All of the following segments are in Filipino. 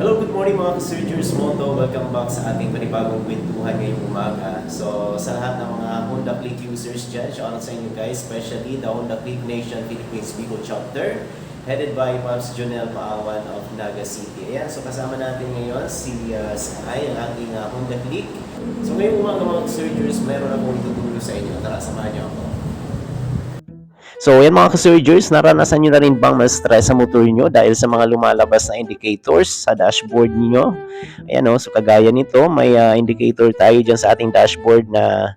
Hello, good morning mga ka-Surgers Moto. Welcome back sa ating panibagong kwentuhan ngayong umaga. So, sa lahat ng mga Honda Click users dyan, shoutout sa inyo guys, especially the Honda Click Nation Philippines Bicol Chapter, headed by Pops Jonel Paawan of Naga City. Ayan, so kasama natin ngayon si Sai, ang ating Honda Click. So, ngayong umaga mga ka-Surgers, meron akong itutulong sa inyo. Tara, samahan niyo ako. So, yan mga ka-surgers, naranasan nyo na rin bang ma-stress sa motor nyo dahil sa mga lumalabas na indicators sa dashboard niyo? Ayan o, so kagaya nito, may indicator tayo dyan sa ating dashboard na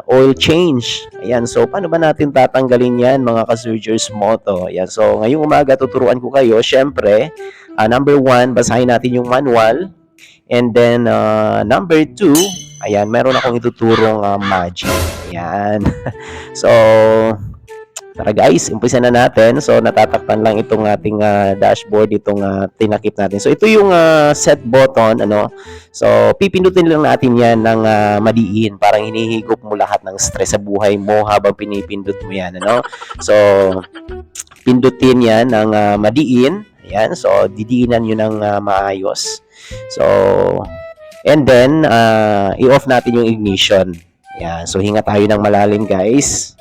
oil change. Ayan, so paano ba natin tatanggalin yan mga ka-surgers Moto? Ayan, so ngayong umaga tuturuan ko kayo, syempre, number 1, basahin natin yung manual. And then, number 2, ayan, meron akong ituturong magic. Ayan. So, tara guys, umpisa na natin. So natatakpan lang itong ating dashboard, itong tinakip natin. So ito yung set button, ano. So pipindutin lang natin 'yan ng madiin, parang hinihigop mo lahat ng stress sa buhay mo habang pinipindot mo 'yan, ano. So pindutin 'yan ng madiin. Ayan, so didiinan niyo ng maayos. So and then i-off natin yung ignition. Ayan, so hinga tayo ng malalim, guys.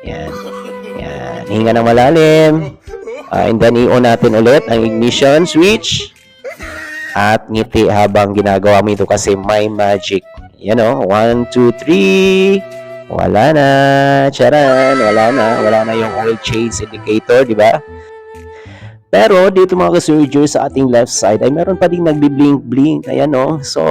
Ayan. Yan, hinga ng malalim. And then i-on natin ulit ang ignition switch. At ngiti habang ginagawa mo ito kasi may magic. Yan o, 1, 2, 3. Wala na. Charan, wala na yung oil change indicator, di ba? Pero dito mga ka-surgers sa ating left side ay meron pa ding nagbi-blink-blink. Ayan o. So,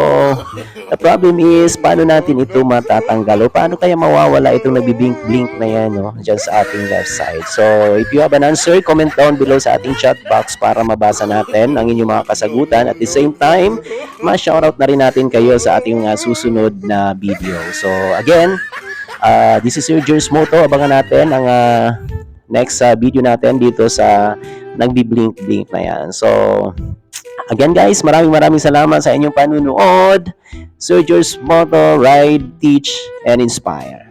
the problem is, paano natin ito matatanggal? O paano kaya mawawala itong nagbi-blink-blink na yan o, dyan sa ating left side? So, if you have an answer, comment down below sa ating chat box para mabasa natin ang inyong mga kasagutan. At the same time, ma-shoutout na rin natin kayo sa ating susunod na video. So, again, this is Surgers Moto. Abangan natin ang next video natin dito sa nagbi-blink-blink na yan. So, again guys, maraming salamat sa inyong panunood. Surgers Moto, ride, teach, and inspire.